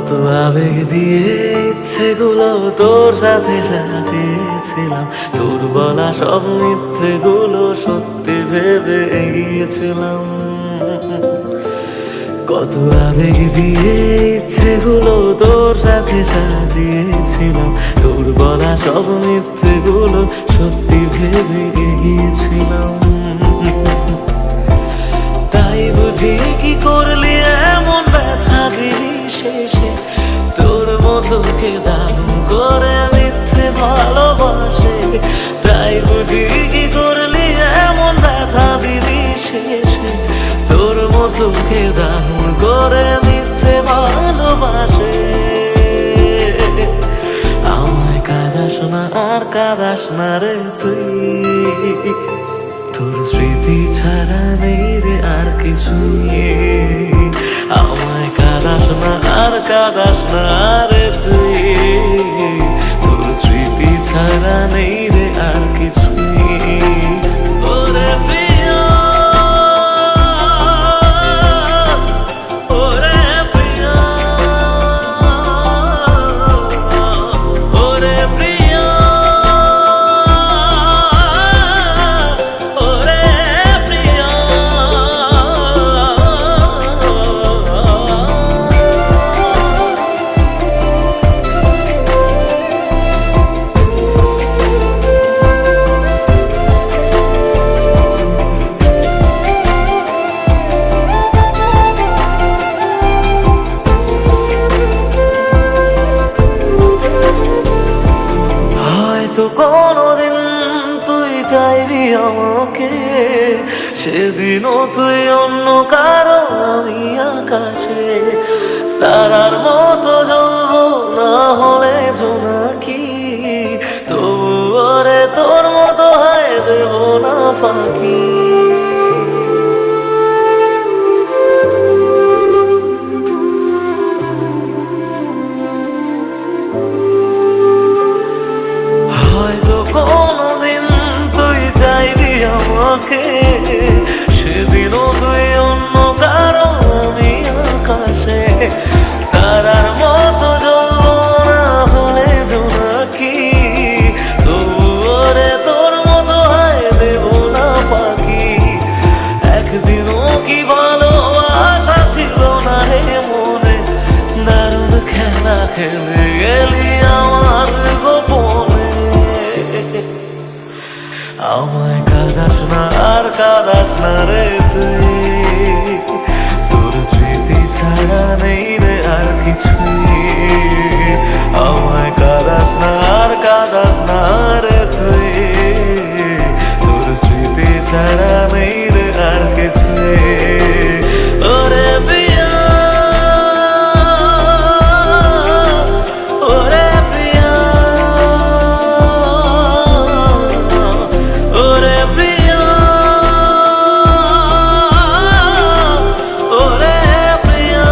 কত আবেগ দিয়ে ইচ্ছেগুলো তোর সাথে সাজিয়েছিলাম, তোর বলা সব মিথ্যেগুলো সত্যি ভেবে এগিয়েছিলাম। কত আবেগ দিয়ে ইচ্ছেগুলো তোর সাথে সাজিয়েছিলাম, তোর বলা সব মিথ্যেগুলো সত্যি ভেবে এগিয়েছিলাম। তাই বুঝি কি করলি এমন ব্যথা দিলি শেষে, তোর মতো কে দারুণ করে মিথ্যে ভালোবাসে। তাই বুঝি কি করলি এমন ব্যথা দিলি শেষে, তোর মতো কে দারুণ করে মিথ্যে ভালোবাসে। আমায় কাঁদাস না আর কাঁদাস না রে তুই, তোর স্মৃতি ছাড়া নেই রে আর কিছুই। আমায় কাঁদাস না আর কাঁদাস না রে তুই, তোর স্মৃতি ছাড়া নেই রে আর কিছুই। ওরে প্রিয়া, ওরে প্রিয়া, ওরে প্রিয়া, ওরে প্রিয়া। হয়তো কোনোদিন তুই চাইবি আমাকে, সেদিনও তুই অন্য কারো আমি আকাশে। তারার মতো জ্বলবো না হলে জোনাকি, তবু ওরে তোর মতো হয় দেব না ফাঁকি। হয়তো কোনোদিন তুই চাইবি আমাকে, সেদিনও তুই অন্য কারো আমি আকাশে। তারার মতো জ্বলবো না হলে জোনাকি, তবু ওরে তোর মতো হয় দেব না ফাঁকি। একদিনও কি ভালোবাসা ছিল না রে মনে, দারুণ খেলা খেলে গেলি আমার গোপনে। আমায় কাঁদাস না আর কাঁদাস না রে তুই, তোর স্মৃতি ছাড়া নেই রে আর কিছুই। আমায় কাঁদাস না আর কাঁদাস না রে তুই, তোর স্মৃতি ছাড়া নেই রে আর কিছুই। ওরে প্রিয়া, ওরে প্রিয়া, ওরে প্রিয়া, ওরে প্রিয়া।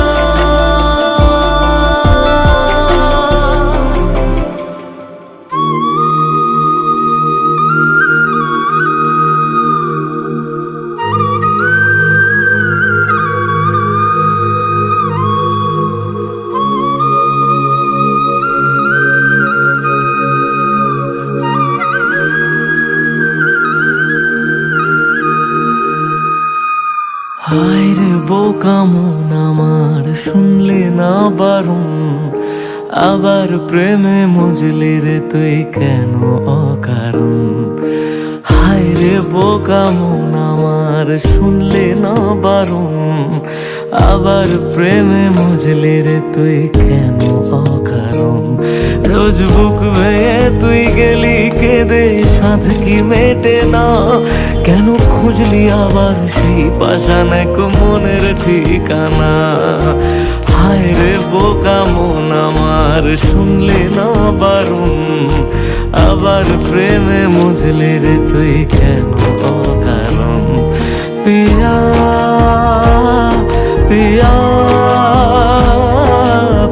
হায় রে বোকা মন আমার, শুনলে না বারণ, আবার প্রেমে মজলি রে তুই কেন অকারণ। হায় রে বোকা মন আমার, শুনলে না বারণ, আবার প্রেমে মজলি রে তুই কেন অকারণ। রোজ বুক ভেঙে তুই গেলি কেঁদে, সাধ কি মেটে না, কেন খুঁজলি আবার সেই পাষাণ এক মনের ঠিকানা। হায় রে বোকা মন আমার, শুনলে না বারণ, আবার প্রেমে মজলি রে তুই কেন অকারণ। পিয়া পিয়া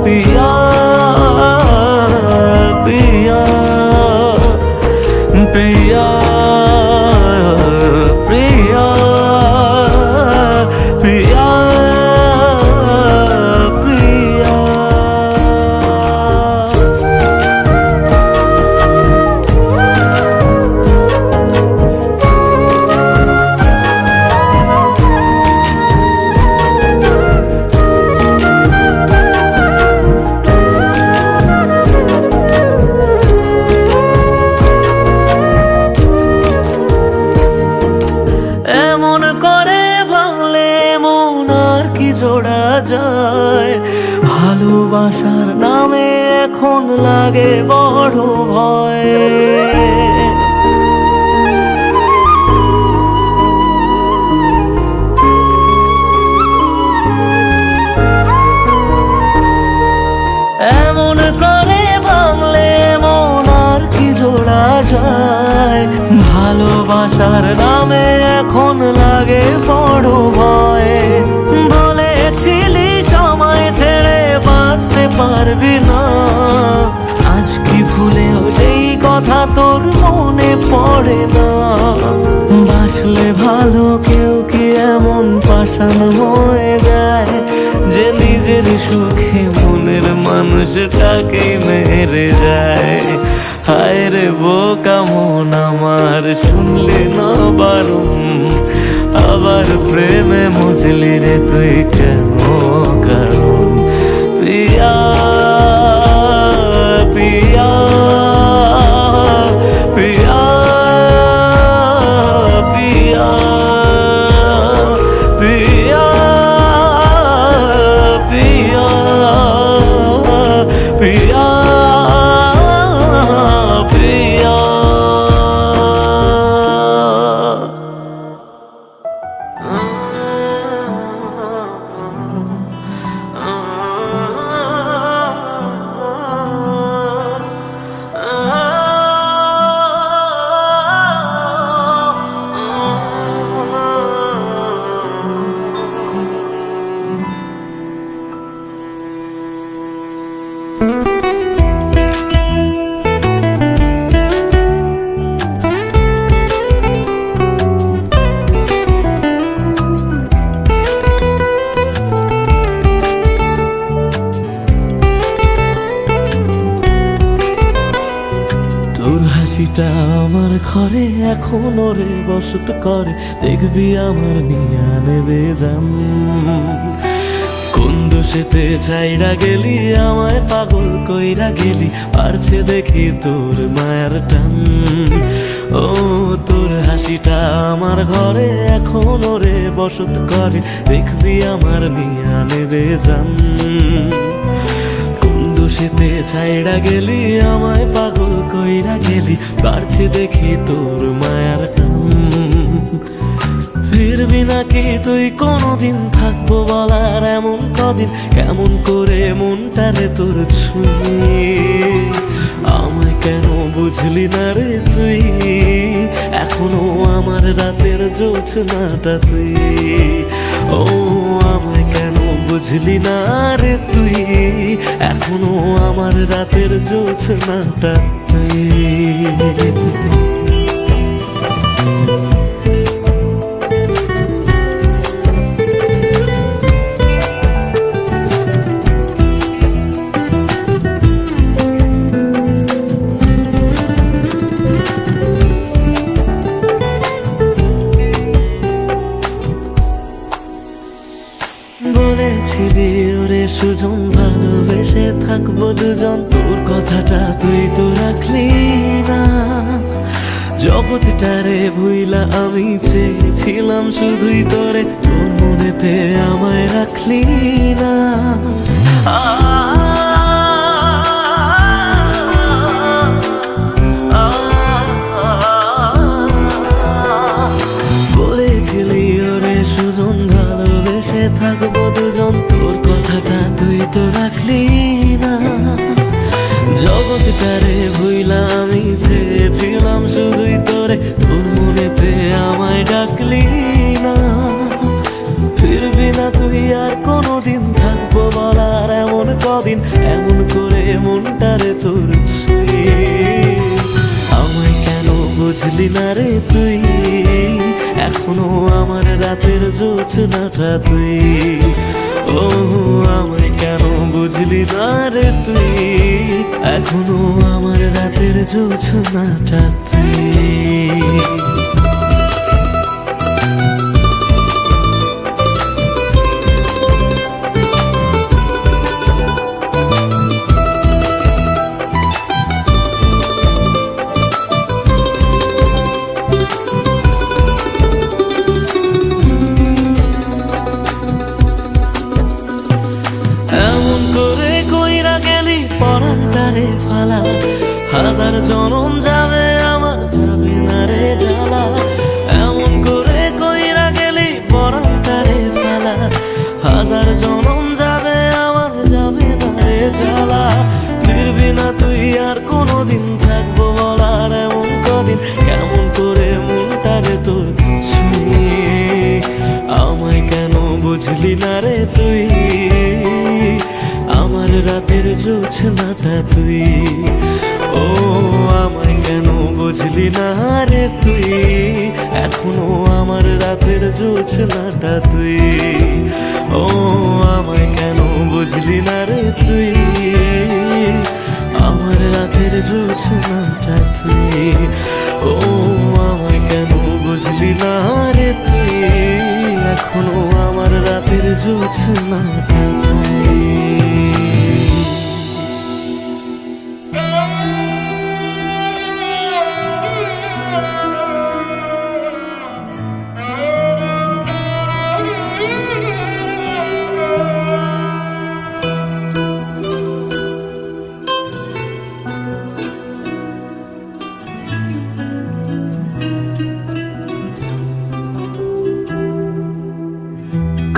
পিয়া পিয়া পিয়া প্রিয়া প্রিয়া প্রিয়া। যায়। ভালোবাসার নামে এখন লাগে বড় ভয়। এমন করে ভাঙলে মন আর কি জোড়া যায়। ভালোবাসার নামে এখন লাগে বড় ভয়। বলেছিলি সময় ছেড়ে বাঁচতে পারবি না, আজ কি ভুলেও সেই কথা তোর মনে পড়ে না। বাসলে ভালো কেউ কি এমন পাষাণ হয়ে যায় যে নিজের সুখে মনের মানুষটাকে মেরে যায়। হায় রে বোকা মন আমার, শুনলি না বারণ, আবার প্রেমে মজলি রে তুই কেন কারণ। পিয়া পিয়া পিয়া পিয়া পিয়া পিয়া পিয়া পিয়া। তোর হাসিটা আমার ঘরে এখনো রে বসত করে, দেখবি আমার নিয়া নেবে জান। কোন দোষেতে চাইরা গেলি আমায় পাগল কইরা গেলি, পারছে দেখি তোর মায়ার টান। ও তোর হাসিটা আমার ঘরে এখনো রে বসত করে, দেখবি আমার নিয়া নেবে জান। দোষেতে ছাইড়া গেলি আমায় পাগল কইরা গেলি, পারছে দেখি তোর মায়ার টান। ফিরবি নাকি তুই কোনদিন, থাকবো বলার এমন কদিন, কেমন করে মনটারে তোর ছুঁয়ে। আমায় কেন বুঝলি না রে তুই, এখনো আমার রাতের জোছনাটা তুই। ও আমায় কেন বুঝলি না রে তুই, এখনো আমার রাতের জোছনাটা তুই। বলেছিলি ওরে সুজন ভালোবেসে থাকবো দুজন, তোর কথাটা তুই তো রাখলি না। জগৎটারে ভুইলা আমি চেয়েছিলাম শুধুই তোরে, তোর মনেতে আমায় রাখলি না। বলেছিলি ওরে সুজন ভালোবেসে থাকবো দুজন, তোর কথাটা তুই তো রাখলি না। জগৎটারে ভুইলা আমি চেয়েছিলাম শুধুই তোরে, তোর মনেতে আমায় ডাকলি না। ফিরবি না তুই আর কোনদিন, থাকবো বলার এমন কদিন, এমন করে মনটারে তোর ছুঁয়ে। আমায় কেন বুঝলি না রে তুই, এখনো আমার রাতের জোছনাটা তুই। ও আমায় কেন বুঝলি না রে তুই, এখনো আমার রাতের জোছনাটা তুই। কথা তুই। ও আমায় কেন বুঝলি না রে তুই, এখনো আমার রাতের জোছনাটা তুই। ও আমায় কেন বুঝলি না রে তুই, আমার রাতের জোছনাটা তুই। ও আমায় কেন বুঝলি না রে তুই, এখনো আমার রাতের জোছনাটা তুই।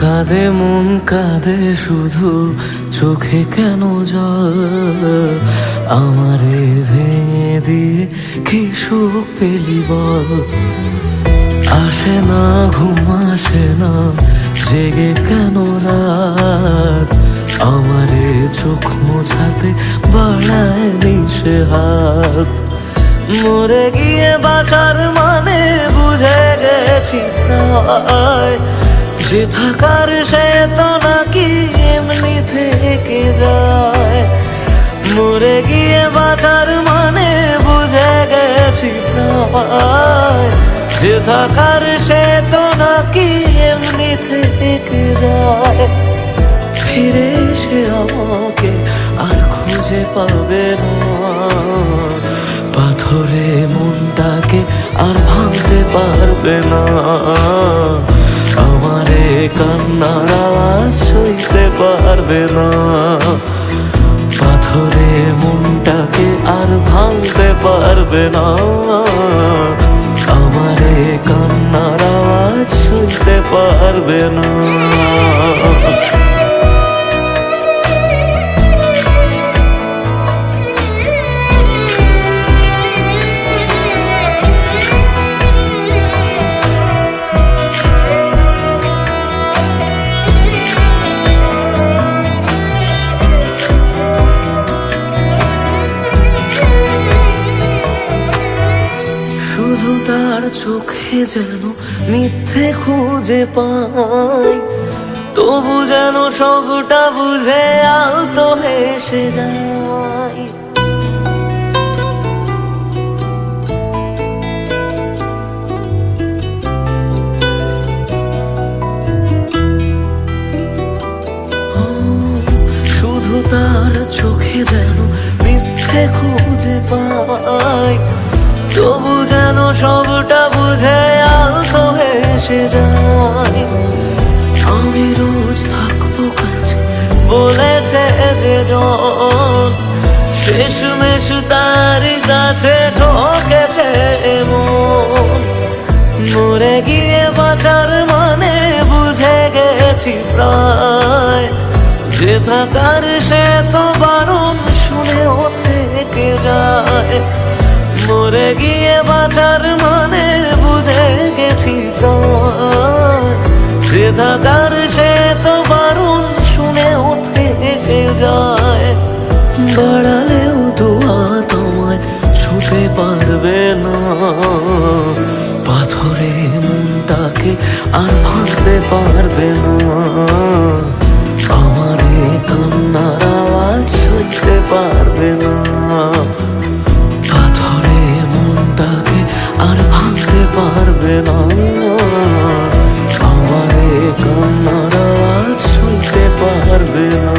কাঁদে মন কাঁদে শুধু, চোখে কেন জল, আমারে ভেঙে দিয়ে কি সুখ পেলি বল। আসে না ঘুম আসে না, জেগে কেন রাত, আমারে চোখ মোছাতে বাড়ায় নিশে হাত। মরে গিয়ে বাঁচার মানে বুঝে গেছি প্রায়, যে থাকার সে তো নাকি এমনি থেকে যায়। মরে গিয়ে বাঁচার মানে বুঝে গেছি প্রায়, যে থাকার সে তো নাকি এমনি থেকে যায়। ফিরে এসে আমাকে আর খুঁজে পাবে না, পাথরে মনটাকে আর ভাঙতে পারবে না। আমারে কান্নার আওয়াজ সইতে পারবে না, পাথরে মনটাকে আর ভাঙতে পারবে না। আমারে কান্নার আওয়াজ সইতে পারবে না। শুধু তার চোখে যেন মিথ্যে খুঁজে পাই, তবু যেন সবটা বুঝে আলতো হেসে যায়। শুধু তার চোখে যেন মিথ্যে খুঁজে পাই, তবু যেন সবটা বুঝে আলতো হেসে যায়। আমি রোজ থাকবো কাছে বলেছে যে জন, শেষমেশ তারই কাছে ঠকেছে মন। মরে গিয়ে বাঁচার মানে বুঝে গেছি প্রায়, যে থাকার সে তো বারণ শুনেও থেকে যায়। মরে গিয়ে বাঁচার মানে বুঝে গেছি প্রায়, যে থাকার সে তো বারণ শুনেও থেকে যায়। বাড়ালেও দোয়া তোমায় ছুতে পারবে না, পাথরে মনটাকে আর ভাঙতে পারবে না। আমারে কান্নার আওয়াজ সইতে পারবে না, পাথরে মনটাকে আর ভাঙতে পারবে না। আমারে কান্নার আওয়াজ সইতে পারবে না।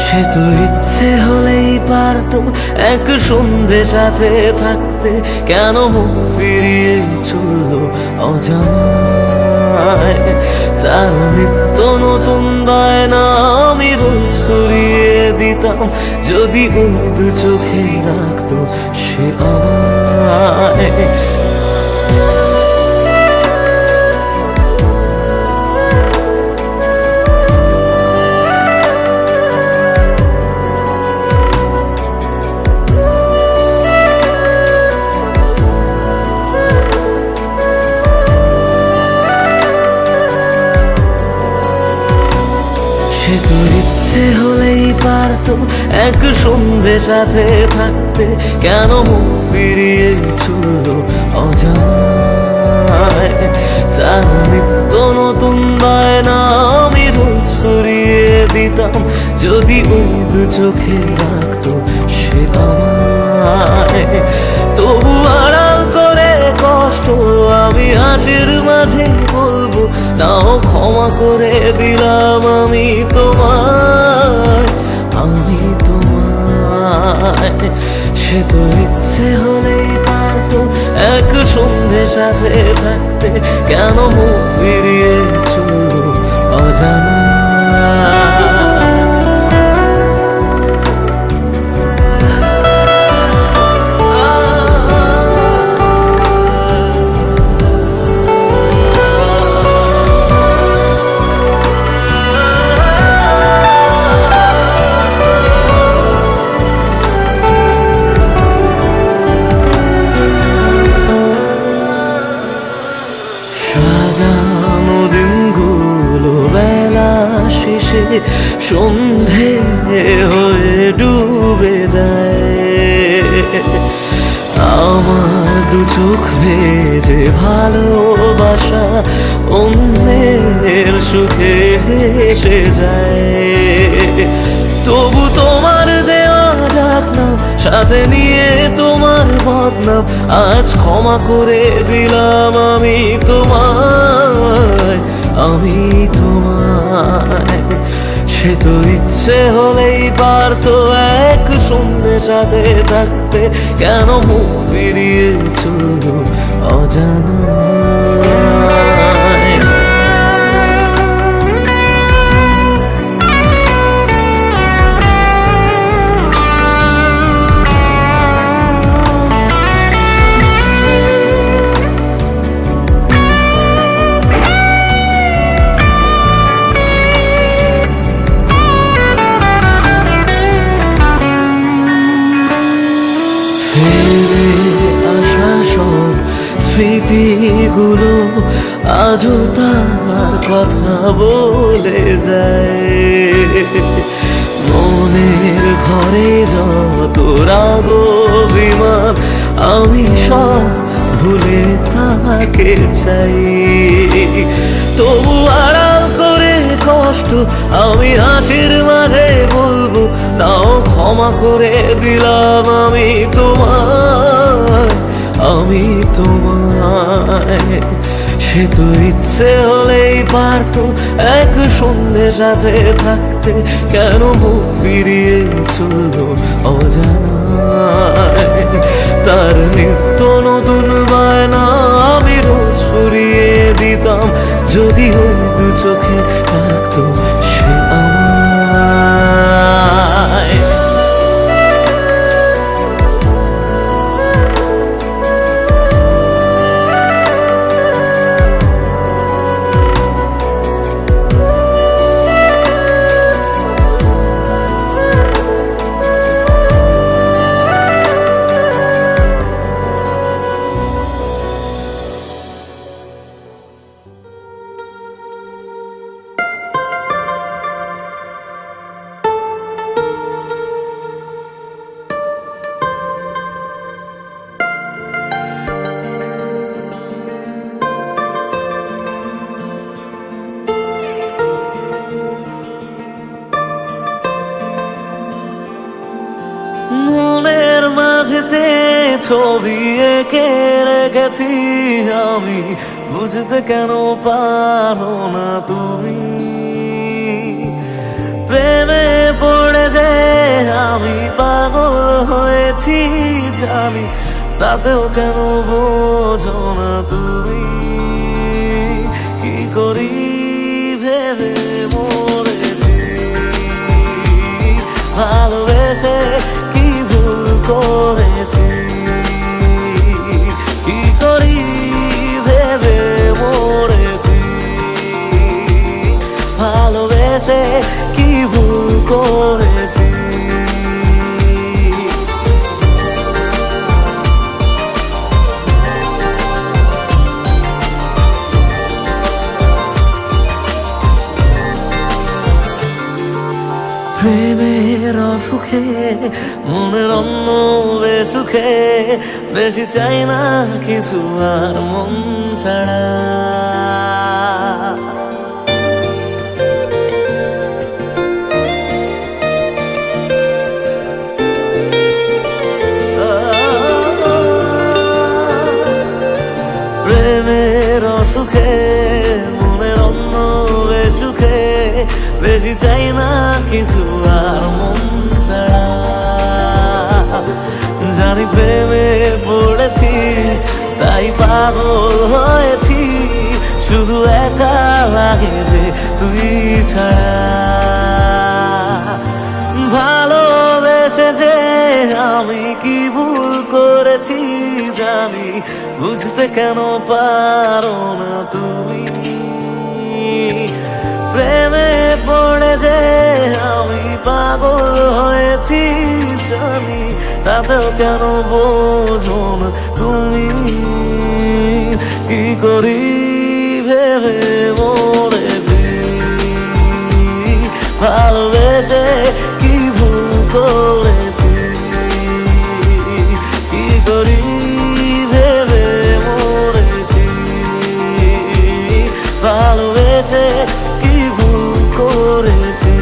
সে তো ইচ্ছে হলেই পারতো এক সন্ধে সাথে থাকতে, কেন মুখ ফিরিয়ে চললো অজানায়। তার নিত্য নতুন বায়না আমি রোজ সরিয়ে দিতাম, যদি ওই দু চোখে রাখতো সে আমায়। সে তো ইচ্ছে হলেই পারতো এক সন্ধে সাথে থাকতে, কেন মুখ ফিরিয়ে চললো অজানায়। তার নিত্য নতুন বায়না আমি রোজ সরিয়ে দিতাম, যদি ওই দু চোখে রাখতো সে আমায়। তবু আড়াল করে কষ্ট আমি হাসির মাঝে বলবো, তাও ক্ষমা করে দিলাম আমি তোমায়, আমি তোমায়। সে তো ইচ্ছে হলেই পারতো এক সন্ধে সাথে থাকতে, কেন মুখ ফিরিয়ে চললো অজানা। সাজানো দিনগুলো বেলা শেষে সন্ধে হয়ে ডুবে যায়, আমার দু চোখ ভেজে ভালোবাসা অন্যের সুখে হেসে যায়। তবু তোমার দেওয়া ডাকনাম সাথে নিয়ে তোমার বদনাম, আজ ক্ষমা করে দিলাম আমি তোমায়, আমি তোমায়। সে তো ইচ্ছে হলেই পারতো এক সন্ধে সাথে থাকতে, কেন মুখ ফিরিয়ে চললো অজানায়। ফিরে আসা সব স্মৃতিগুলো আজও তার কথা বলে যায়, মনের ঘরে যত রাগ অভিমান আমি সব ভুলে তাকে চাই। তবু আড়াল করে কষ্ট আমি হাসির মাঝে বলবো, তাও ক্ষমা করে দিলাম আমি তোমায়, আমি তোমায়। সে তো ইচ্ছে হলেই পারতো এক সন্ধে সাথে থাকতে, কেন মুখ ফিরিয়ে চললো অজানায়। তার নিত্য নতুন বায়না আমি রোজ ফুরিয়ে দিতাম, যদি ওই দু চোখে রাখতো সে আমায়। মনের মাঝেতে ছবি এঁকে রেখেছি আমি, বুঝতে কেন পারো না তুমি। প্রেমে পড়ে যে আমি পাগল হয়েছি জানি, তাতেও কেন বোঝো না তুমি? কি করি ভেবে মরেছি, ভালোবেসে কি ভুল করেছি? কি করি ভেবে মরেছি, ভালোবেসে কি ভুল করেছি? প্রেমের অসুখে মনের অন্য বেসুখে, বেশি চাই না কিছু আর মন ছাড়া। প্রেমের অসুখে মনের অন্য বেসুখে, বেশি চাই না কিছু আর মন ছাড়া। জানি প্রেমে পড়েছি তাই পাগল হয়েছি, শুধু একা লাগে যে তুই ছাড়া। ভালোবেসে যে আমি কি ভুল করেছি জানি, বুঝতে কেন পারো না তুমি? প্রেমে পড়ে যে আমি পাগল হয়েছি জানি, তাতেও কেন বোঝো না তুমি? কি করি ভেবে মরেছি, ভালোবেসে কি ভুল করেছি? কি করি ভেবে মরেছি, ভালোবেসে কি ভুল করেছি?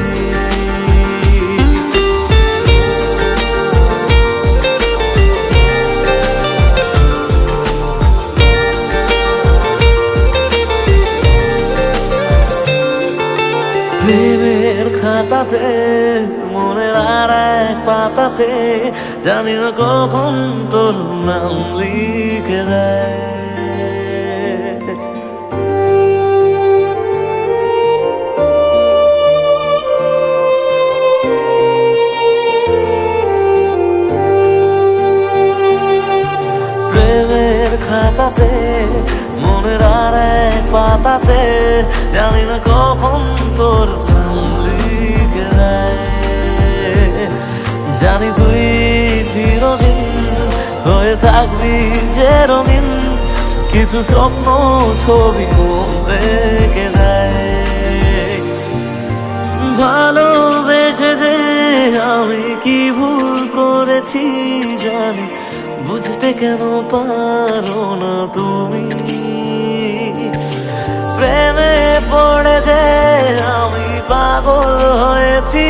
প্রেমের খাতাতে মনের আর এক পাতাতে, জানি না কখন তোর নাম লিখে যায়। প্রেমের খাতাতে মনের আর এক পাতাতে, জানি না কখন তোর নাম লিখে যায়। জানি তুই চিরদিন হয়ে থাকবি যে রঙিন, কিছু স্বপ্ন ছবি মন রেখে যায়। ভালোবেসে যে আমি কি ভুল করেছি জানি, বুঝতে কেন পারো না তুমি? প্রেমে পড়ে যে আমি পাগল হয়েছি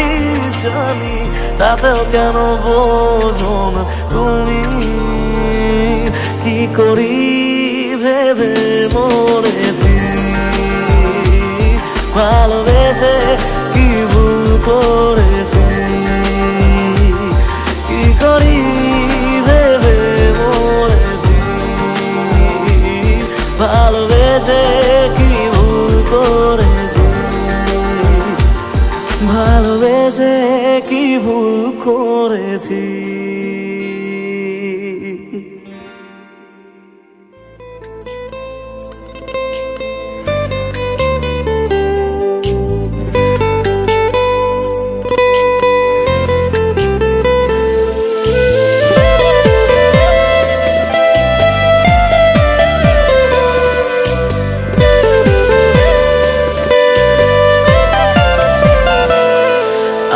জানি, তাতেও কেন বোঝো না তুমি? কি করি ভেবে মরেছি, ভালোবেসে কি ভুল করেছি? কি করি ভেবে মরেছি, ভালোবেসে কি ভুল করেছি? ভালোবেসে কি ভুল করেছি?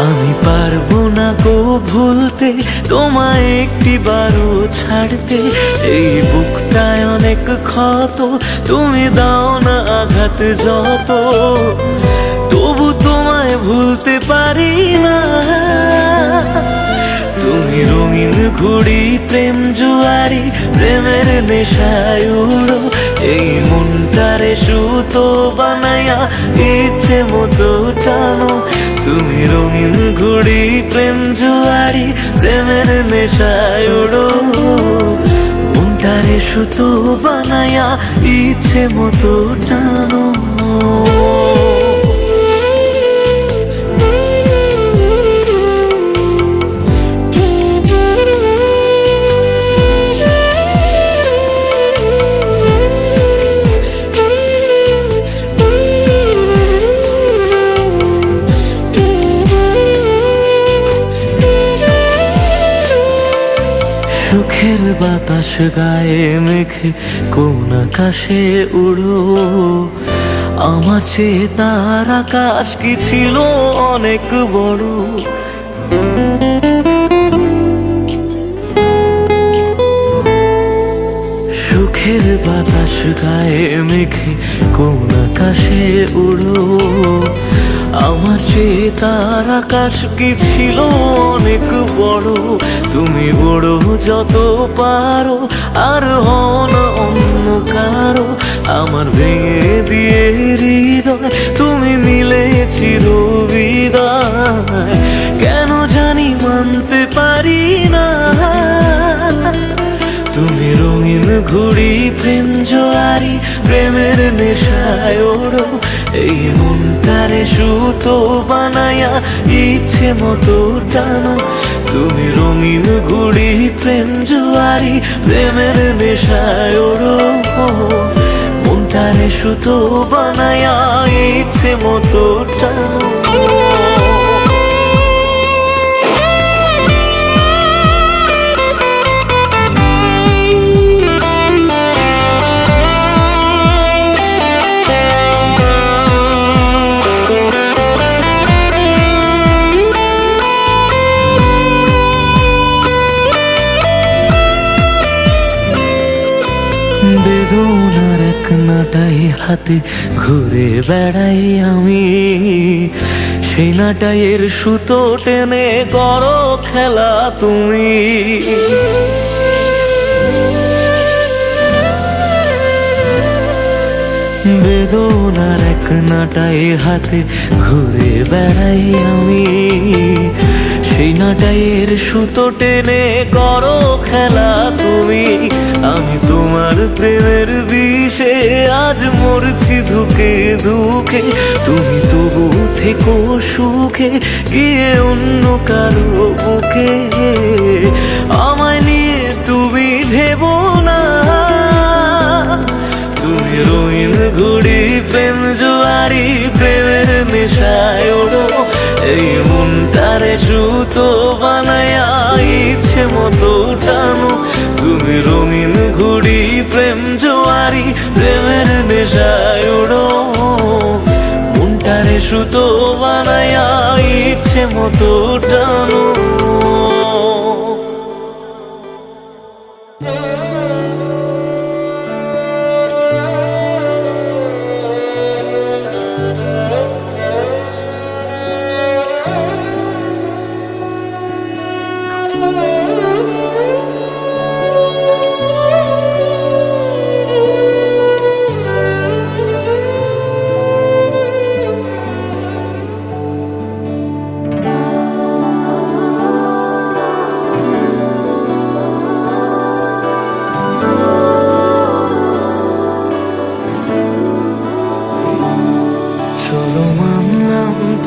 আমি পারবো না গো ভুলতে তোমায় একটিবারও ছাড়তে, এই বুকটায় অনেক ক্ষত, তুমি দাও না আঘাত যত, তবু তোমায় ভুলতে পারি না। তুমি রঙিন ঘুড়ি প্রেম জুয়ারি, প্রেমের নেশায় উড়ো, এই মনটারে সুতো বানাইয়া ইচ্ছে মতো টানো, তুমি রঙিন ঘুড়ি প্রেম জোয়ারি, প্রেমের নেশায় উড়ো, মনটারে সুতো বানায়া ইচ্ছে মতো টানো। সুখের বাতাস গায়ে মেখে কোন আকাশে উড়ো, আমার চেয়ে তার আকাশ কি ছিল অনেক বড়। সুখের বাতাস গায়ে মেখে কোন আকাশে উড়ো, আমার চেয়ে তার আকাশ কি ছিল অনেক বড়। তুমি বড় যত পারো, আর হও না অন্য কারো, আমার ভেঙে দিয়ে হৃদয় তুমি নিলে চিরবিদায়। কেন জানি মানতে পারি না, তুমি রঙিন ঘুড়ি প্রেম জোয়ারি, প্রেমের নেশায় ওড়ো, এই মনটারে সুতো বানায়া ইচ্ছে মতো টানো। তুমি রঙিন ঘুড়ি প্রেম জোয়ারি, প্রেমের নেশায় ওড়ো, মনটারে সুতো বানায়া ইচ্ছে মতো টানো। বেদনার এক নাটাই হাতে ঘুরে বেড়াই আমি, সেই নাটাইয়ের সুতো টেনে করো খেলা তুমি। বেদনার এক নাটাই হাতে ঘুরে বেড়াই আমি, সেই নাটাইয়ের সুতো টেনে করো খেলা তুমি। আমি তোমার প্রেমের বিষে আজ মরছি ধুকে ধুকে, তুমি তবু থেকো সুখে গিয়ে অন্য কারো বুকে। আমায় নিয়ে তুমি ভেবো না, তুমি রঙিন ঘুড়ি প্রেম জোয়ারি, প্রেমের নেশায় ওড়ো, এই মনটারে সুতো বানায়া ইচ্ছে মতো টানো। তুমি রঙিন ঘুড়ি প্রেম জোয়ারি, প্রেমের নেশায় ওড়ো, মনটারে সুতো বানায়া ইচ্ছে মতো টানো।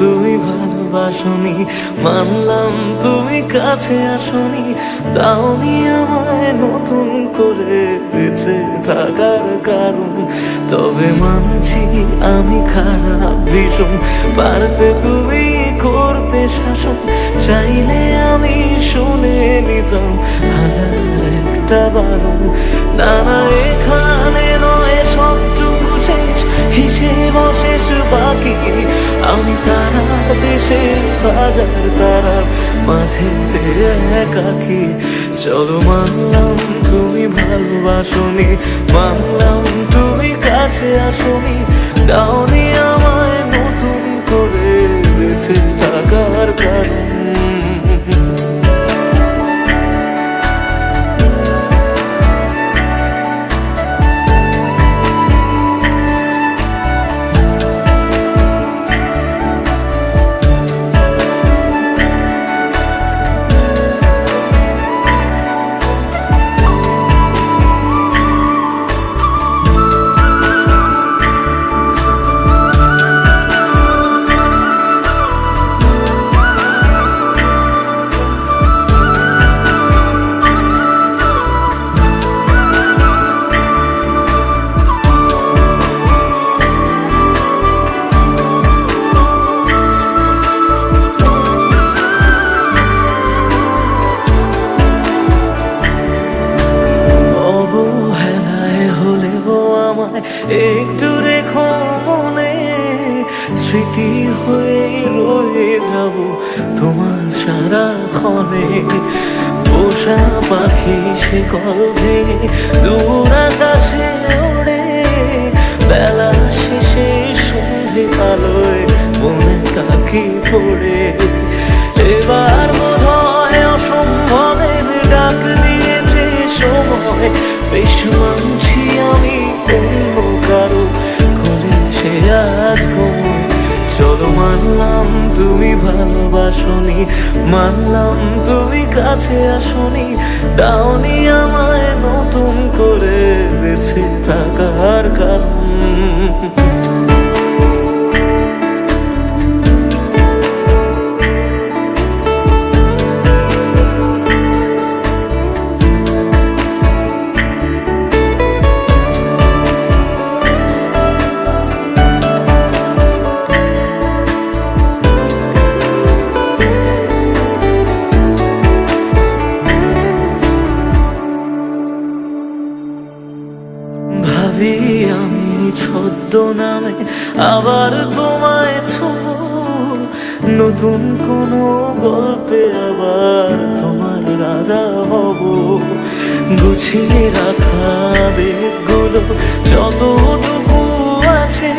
তুমি ভালোবাসনি, মানলাম তুমি কাছে আসনি, দাওনি আমায় নতুন করে বেঁচে থাকার কারণ। তবে মানছি আমি খারাপ ভীষণ, পারতে তুমি করতে শাসন, চাইলে আমি শুনে নিতাম হাজার একটা বারণ। না না এখানে নয় সবটুকু শেষ, হিসেব শেষ বাকি, আমি তারার দেশে হাজার তারার মাঝেতে একাকি। চলো মানলাম তুমি ভালোবাসনি, মানলাম তুমি কাছে আসনি, দাওনি আমায় নতুন করে বেঁচে থাকার কারণ। আমায় একটু রেখো মনে, স্মৃতি হয়ে রয়ে যাব তোমার সারাক্ষণে। পোষা পাখি সে কবে দূর আকাশে ওড়ে, বেলা শেষে সন্ধে আলোয় মনে কাকি পড়ে। এবার বোধহয় অসম্ভবের ডাক দিয়েছে সময়, বেশ মানছি আমি অন্য কারো কোলে সে আজ ঘুমোয়। চলো মানলাম তুমি ভালোবাসনি, মানলাম তুমি কাছে আসনি, দাওনি আমায় নতুন করে বেঁচে থাকার কারণ। ভাবি আমি ছদ্মনামে আবার তোমায় ছোঁবো, নতুন কোনো গল্পে আবার তোমার রাজা হব। গুছিয়ে রাখা বেগগুলো যতটুকু আছে,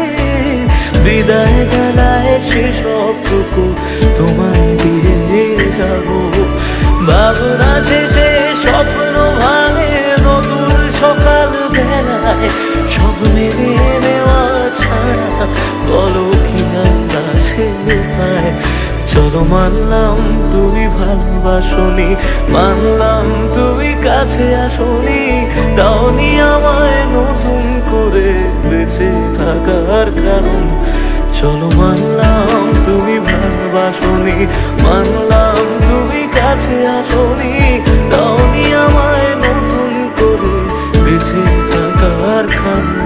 বিদায় বেলায় সেসবটুকু তোমায় দিয়ে যাব। ভাবনা শেষে স্বপ্ন ভাঙে নতুন সকাল বেলায়, সব মেনে নেওয়া ছাড়া বলো কি আর আছে উপায়। চলো মানলাম তুমি ভালোবাসনি, মানলাম তুমি কাছে আসনি, দাওনি আমায় নতুন করে বেঁচে থাকার কারণ। চলো মানলাম তুমি ভালোবাসনি, মানলাম তুমি কাছে আসনি, দাওনি আমায় নতুন করে বেঁচে থাকার কারণ।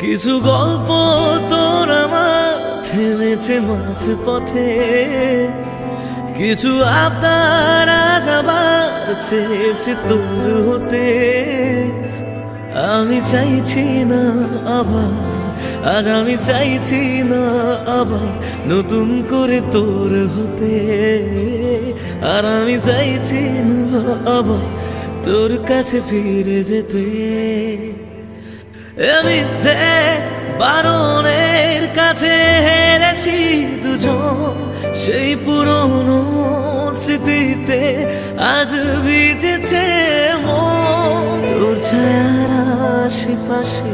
কিছু গল্প তোর আমার থেমেছে মাঝ পথে, কিছু আবদার আজ আবার চেয়েছে তোর হতে। আমি চাইছি না আবার, আর আমি চাইছি না আবার নতুন করে তোর হতে, আর আমি চাইছি না আবার তোর কাছে ফিরে যেতে। মিথ্যে বারণের কাছে হেরেছি দুজন, সেই পুরনো স্মৃতিতে আজ ভিজেছে মন। তোর ছায়ার আশেপাশে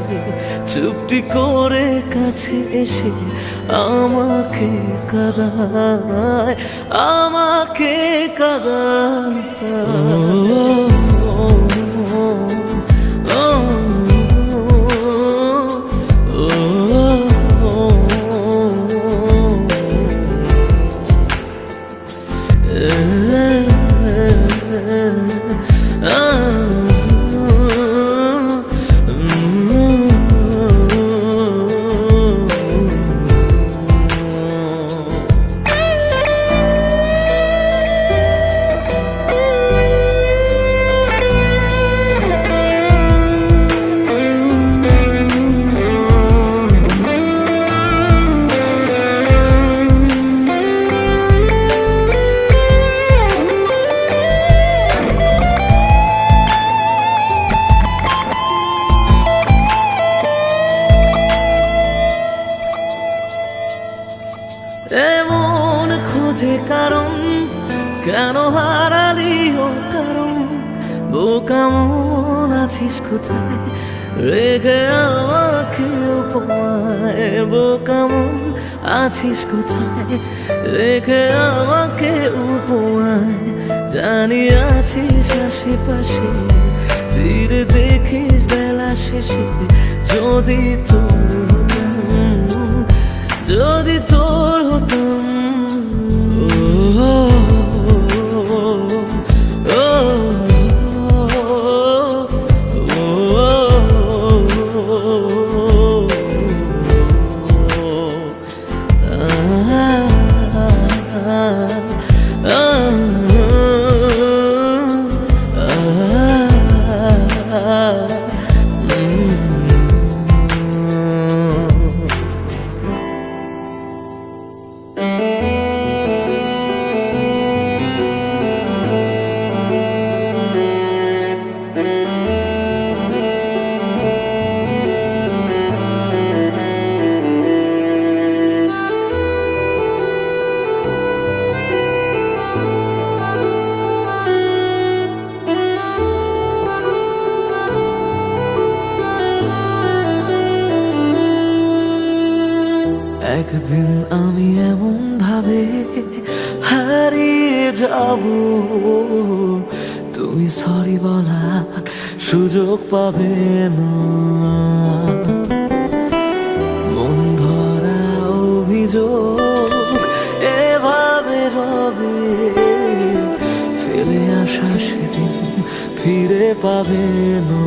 চুপটি করে কাছে এসে আমাকে কাঁদায়, আমাকে কাঁদায়। এমন খোঁজে কারণ, কেন হারালি ও কারণ, বোকা মন আছিস কোথায় রেখে আমাকে উপমায়। বোকা মন আছিস কোথায়, রেখে আমাকে উপমায়। জানি আছিস আশেপাশে, ফিরে দেখিস বেলা শেষে। যদি তোর হতাম, যদি তোর হতাম। একদিন আমি এমন ভাবে হারিয়ে যাব, তুমি সরি বলার সুযোগ পাবে না। মন ভরা অভিযোগ এভাবে রবে, ফেলে আসা সেদিন ফিরে পাবে না।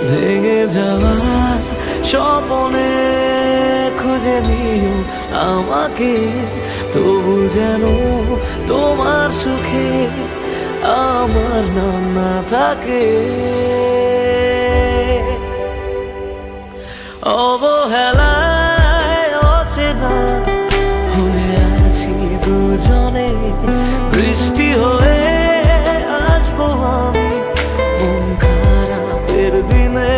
ভেঙে যাওয়া স্বপ্নে খুঁজে নিও আমাকে, তবু যেন তোমার সুখে আমার নাম না থাকে। অবহেলায় অচেনা হয়ে আছি দুজনে, বৃষ্টি হয়ে আসবো আমি মন খারাপের দিনে।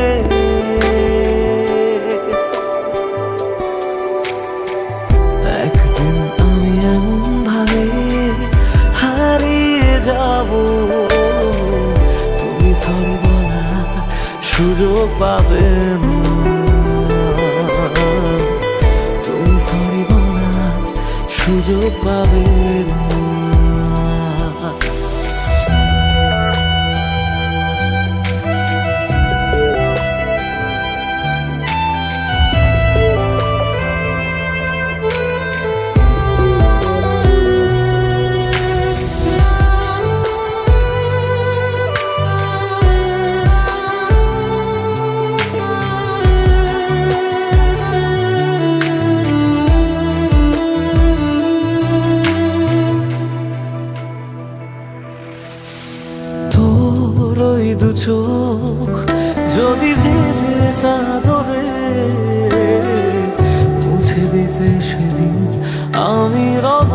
একদিন আমি এমন ভাবে হারিয়ে যাব, তুমি সরি বলার সুযোগ পাবে না। তুমি সরি বলার সুযোগ পাবে না। ওই দু চোখ যদি ভেজে চাদরে মুছে দিতে সেদিন আমি রব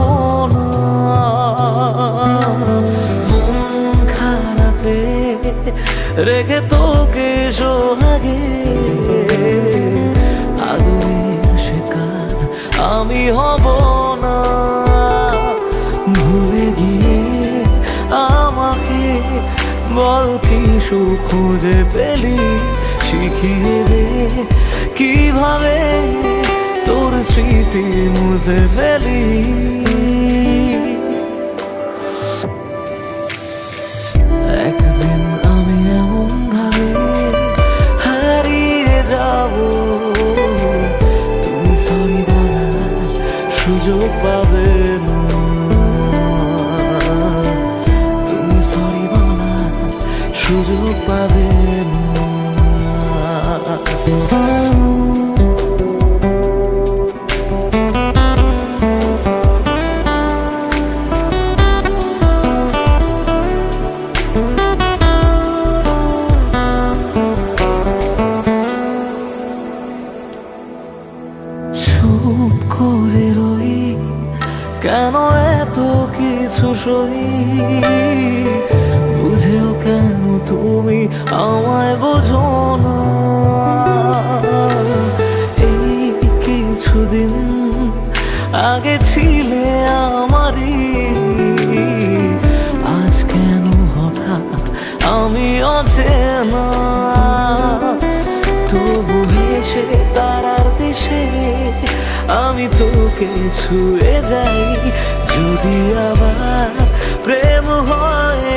না। মন খারাপে রেখে তোকে সোহাগে, আদরের সে কাজ আমি হব না। ভুলে গিয়ে আমাকে বল কি সুখ খুঁজে পেলি, শিখিয়ে দে কিভাবে তোর স্মৃতি মুছে ফেলি। একদিন আমি এমন ভাবে হারিয়ে যাব, তুমি সরি বলার সুযোগ পাবে না। সুযোগ পাবে না। চুপ করে রই কেন এত কিছু সই, বুঝেও কেন তুমি আমায় বোঝো না। এই কিছুদিন আগে ছিলে আমারই, আজ কেন হঠাৎ আমি অচেনা। তবু হেসে তারার দেশে আমি তোকে ছুঁয়ে যাই, যদি আবার প্রেম হয়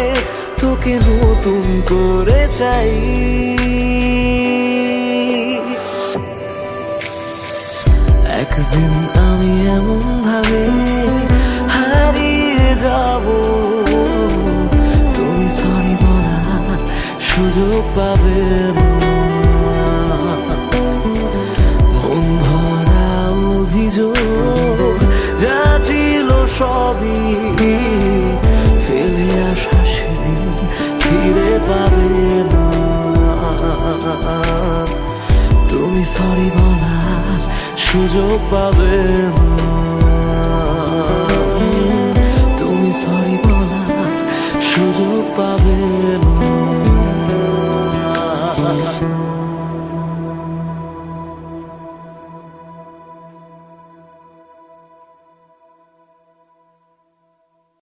তোকে নতুন করে চাই। একদিন আমি এমন ভাবে হারিয়ে যাব, তুমি সরি বলার সুযোগ পাবে না। মন ভরা অভিযোগ যা ছিল সবই ফেলে আসা সেদিন ফিরে পাবে না। তুমি সরি বলার সুযোগ পাবে না।